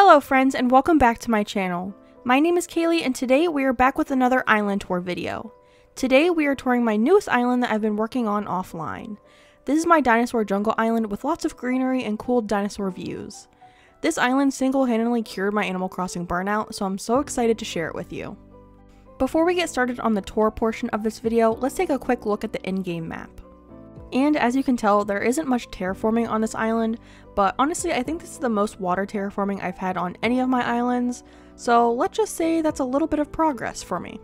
Hello friends, and welcome back to my channel. My name is Kaylee, and today we are back with another island tour video. Today we are touring my newest island that I've been working on offline. This is my dinosaur jungle island with lots of greenery and cool dinosaur views. This island single-handedly cured my Animal Crossing burnout, so I'm so excited to share it with you. Before we get started on the tour portion of this video, let's take a quick look at the in-game map. And as you can tell, there isn't much terraforming on this island, but honestly I think this is the most water terraforming I've had on any of my islands, so let's just say that's a little bit of progress for me.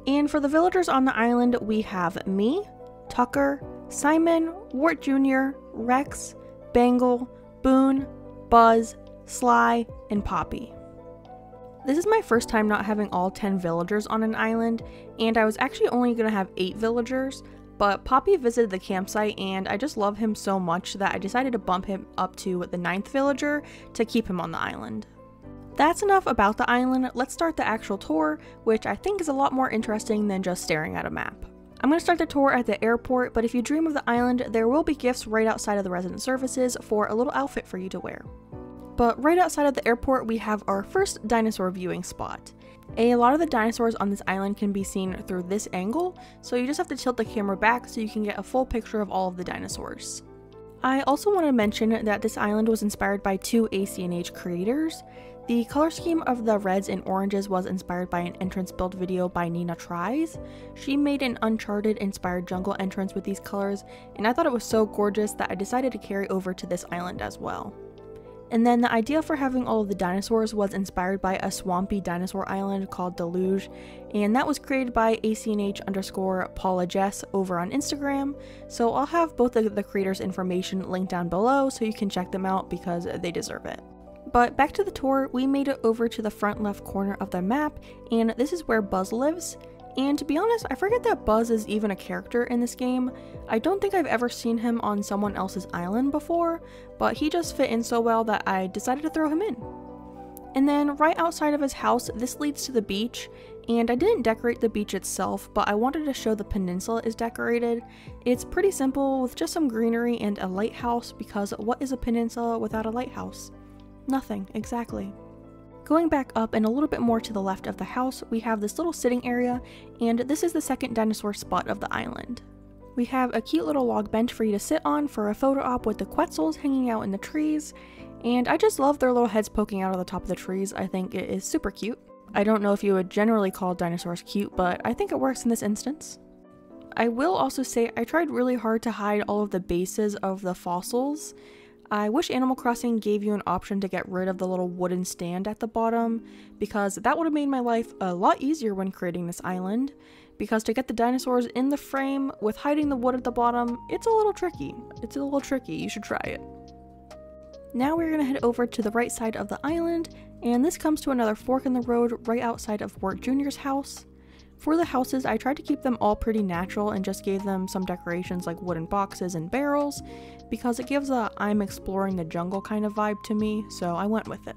And for the villagers on the island, we have me, Tucker, Simon, Wart Jr., Rex, Bangle, Boone, Buzz, Sly, and Poppy. This is my first time not having all 10 villagers on an island, and I was actually only going to have 8 villagers, but Poppy visited the campsite and I just love him so much that I decided to bump him up to the 9th villager to keep him on the island. That's enough about the island. Let's start the actual tour, which I think is a lot more interesting than just staring at a map. I'm going to start the tour at the airport, but if you dream of the island, there will be gifts right outside of the resident services for a little outfit for you to wear. But right outside of the airport, we have our first dinosaur viewing spot. A lot of the dinosaurs on this island can be seen through this angle, so you just have to tilt the camera back so you can get a full picture of all of the dinosaurs. I also want to mention that this island was inspired by 2 AC&H creators. The color scheme of the reds and oranges was inspired by an entrance build video by Nina Tries. She made an Uncharted inspired jungle entrance with these colors, and I thought it was so gorgeous that I decided to carry over to this island as well. And then the idea for having all of the dinosaurs was inspired by a swampy dinosaur island called Deluge, and that was created by ACNH_Paula Jess over on Instagram, so I'll have both of the creators' information linked down below so you can check them out because they deserve it. But back to the tour, we made it over to the front left corner of the map, and this is where Buzz lives. And to be honest, I forget that Buzz is even a character in this game. I don't think I've ever seen him on someone else's island before, but he just fit in so well that I decided to throw him in. And then right outside of his house, this leads to the beach, and I didn't decorate the beach itself, but I wanted to show the peninsula is decorated. It's pretty simple with just some greenery and a lighthouse, because what is a peninsula without a lighthouse? Nothing, exactly. Going back up and a little bit more to the left of the house, we have this little sitting area, and this is the second dinosaur spot of the island. We have a cute little log bench for you to sit on for a photo op with the Quetzals hanging out in the trees, and I just love their little heads poking out of the top of the trees. I think it is super cute. I don't know if you would generally call dinosaurs cute, but I think it works in this instance. I will also say I tried really hard to hide all of the bases of the fossils. I wish Animal Crossing gave you an option to get rid of the little wooden stand at the bottom, because that would have made my life a lot easier when creating this island, because to get the dinosaurs in the frame with hiding the wood at the bottom, it's a little tricky. You should try it. Now we're going to head over to the right side of the island, and this comes to another fork in the road right outside of Wart Jr.'s house. For the houses, I tried to keep them all pretty natural and just gave them some decorations like wooden boxes and barrels, because it gives a I'm exploring the jungle kind of vibe to me, so I went with it.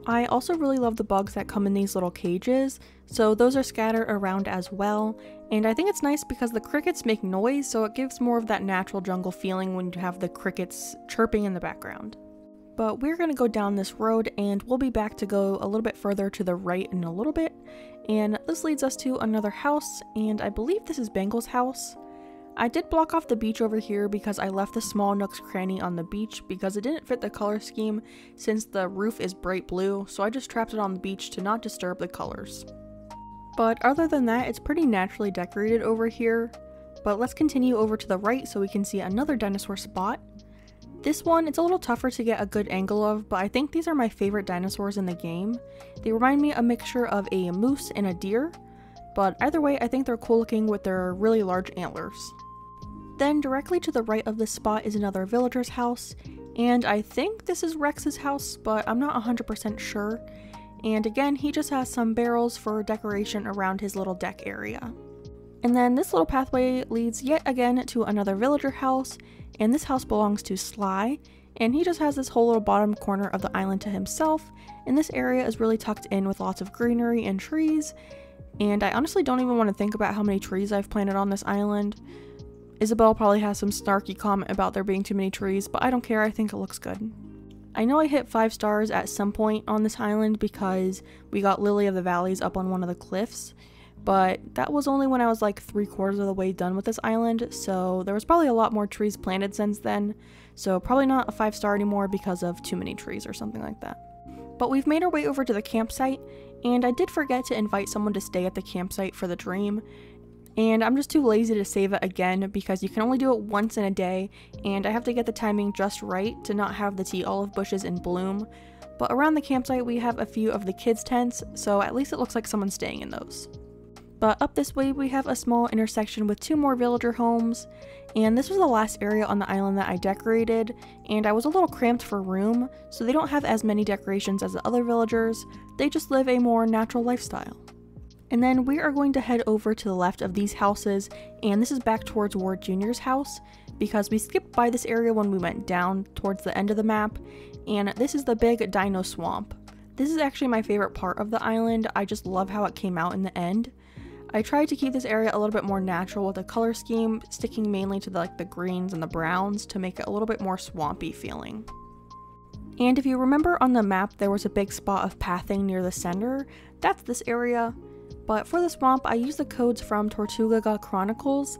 I also really love the bugs that come in these little cages, so those are scattered around as well, and I think it's nice because the crickets make noise, so it gives more of that natural jungle feeling when you have the crickets chirping in the background. But we're going to go down this road, and we'll be back to go a little bit further to the right in a little bit, and this leads us to another house, and I believe this is Bangle's house. I did block off the beach over here because I left the small nooks cranny on the beach because it didn't fit the color scheme since the roof is bright blue, so I just trapped it on the beach to not disturb the colors. But other than that, it's pretty naturally decorated over here. But let's continue over to the right so we can see another dinosaur spot. This one, it's a little tougher to get a good angle of, but I think these are my favorite dinosaurs in the game. They remind me a mixture of a moose and a deer, but either way I think they're cool looking with their really large antlers. Then directly to the right of this spot is another villager's house, and I think this is Rex's house, but I'm not 100% sure. And again, he just has some barrels for decoration around his little deck area. And then this little pathway leads yet again to another villager house, and this house belongs to Sly, and he just has this whole little bottom corner of the island to himself, and this area is really tucked in with lots of greenery and trees, and I honestly don't even want to think about how many trees I've planted on this island. Isabel probably has some snarky comment about there being too many trees, but I don't care, I think it looks good. I know I hit 5 stars at some point on this island because we got Lily of the Valleys up on one of the cliffs, but that was only when I was like 3/4 of the way done with this island, so there was probably a lot more trees planted since then, so probably not a 5-star anymore because of too many trees or something like that. But we've made our way over to the campsite, and I did forget to invite someone to stay at the campsite for the dream, and I'm just too lazy to save it again because you can only do it once in a day, and I have to get the timing just right to not have the tea olive bushes in bloom. But around the campsite we have a few of the kids' tents, so at least it looks like someone's staying in those. But up this way we have a small intersection with 2 more villager homes, and this was the last area on the island that I decorated, and I was a little cramped for room, so they don't have as many decorations as the other villagers, they just live a more natural lifestyle. And then we are going to head over to the left of these houses, and this is back towards Ward Jr.'s house, because we skipped by this area when we went down towards the end of the map, and this is the big dino swamp. This is actually my favorite part of the island, I just love how it came out in the end. I tried to keep this area a little bit more natural with the color scheme, sticking mainly to the greens and the browns to make it a little bit more swampy feeling. And if you remember on the map there was a big spot of pathing near the center, that's this area. But for the swamp I used the codes from Tortuga Chronicles,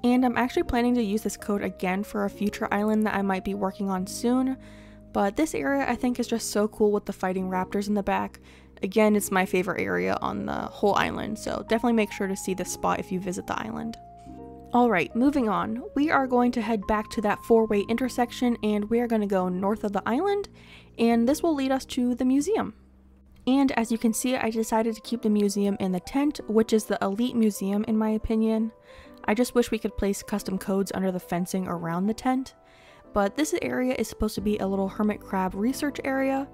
and I'm actually planning to use this code again for a future island that I might be working on soon. But this area I think is just so cool with the fighting raptors in the back. Again, it's my favorite area on the whole island, so definitely make sure to see this spot if you visit the island. Alright, moving on. We are going to head back to that 4-way intersection, and we are going to go north of the island, and this will lead us to the museum. And as you can see, I decided to keep the museum in the tent, which is the elite museum in my opinion. I just wish we could place custom codes under the fencing around the tent. But this area is supposed to be a little hermit crab research area.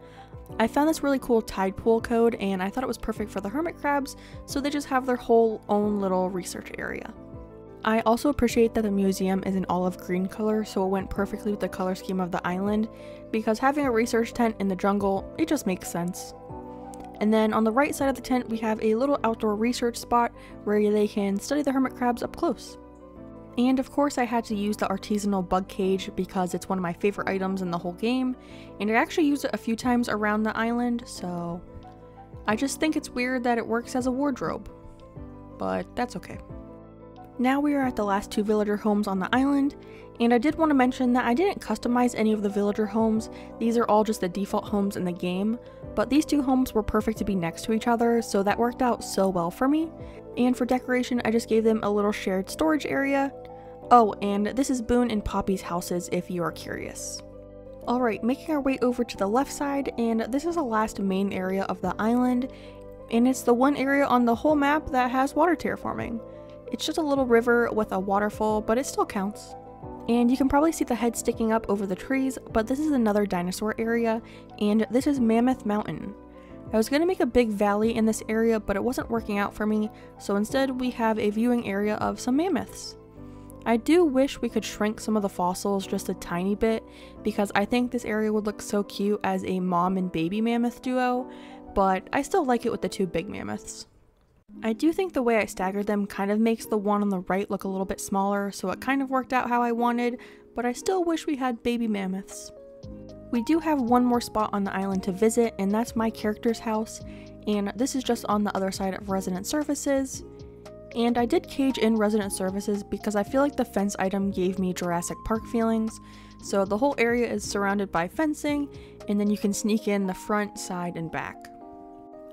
I found this really cool tide pool code and I thought it was perfect for the hermit crabs, so they just have their whole own little research area. I also appreciate that the museum is an olive green color, so it went perfectly with the color scheme of the island, because having a research tent in the jungle, it just makes sense. And then on the right side of the tent we have a little outdoor research spot where they can study the hermit crabs up close. And of course I had to use the artisanal bug cage because it's one of my favorite items in the whole game, and I actually used it a few times around the island, so I just think it's weird that it works as a wardrobe, but that's okay. Now we are at the last 2 villager homes on the island, and I did want to mention that I didn't customize any of the villager homes. These are all just the default homes in the game, but these 2 homes were perfect to be next to each other, so that worked out so well for me. And for decoration I just gave them a little shared storage area. Oh, and this is Boone and Poppy's houses if you are curious. Alright, making our way over to the left side, and this is the last main area of the island, and it's the one area on the whole map that has water terraforming. It's just a little river with a waterfall, but it still counts. And you can probably see the head sticking up over the trees, but this is another dinosaur area, and this is Mammoth Mountain. I was going to make a big valley in this area, but it wasn't working out for me, so instead we have a viewing area of some mammoths. I do wish we could shrink some of the fossils just a tiny bit, because I think this area would look so cute as a mom and baby mammoth duo, but I still like it with the 2 big mammoths. I do think the way I staggered them kind of makes the one on the right look a little bit smaller, so it kind of worked out how I wanted, but I still wish we had baby mammoths. We do have one more spot on the island to visit, and that's my character's house, and this is just on the other side of Resident Services. And I did cage in Resident Services because I feel like the fence item gave me Jurassic Park feelings, so the whole area is surrounded by fencing, and then you can sneak in the front, side, and back.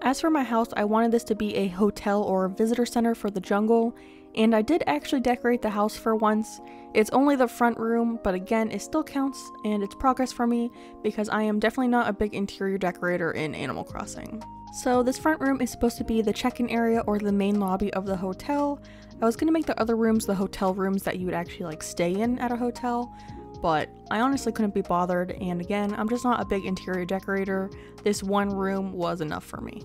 As for my house, I wanted this to be a hotel or visitor center for the jungle, and I did actually decorate the house for once. It's only the front room, but again, it still counts, and it's progress for me because I am definitely not a big interior decorator in Animal Crossing. So this front room is supposed to be the check-in area or the main lobby of the hotel. I was going to make the other rooms the hotel rooms that you would actually stay in at a hotel, but I honestly couldn't be bothered, and again, I'm just not a big interior decorator. This one room was enough for me.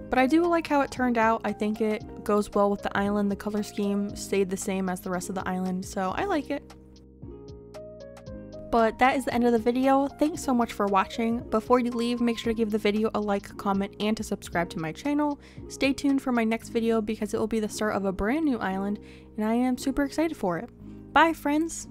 But I do like how it turned out. I think it goes well with the island. The color scheme stayed the same as the rest of the island, so I like it. But that is the end of the video. Thanks so much for watching. Before you leave, make sure to give the video a like, comment, and to subscribe to my channel. Stay tuned for my next video because it will be the start of a brand new island, and I am super excited for it. Bye, friends!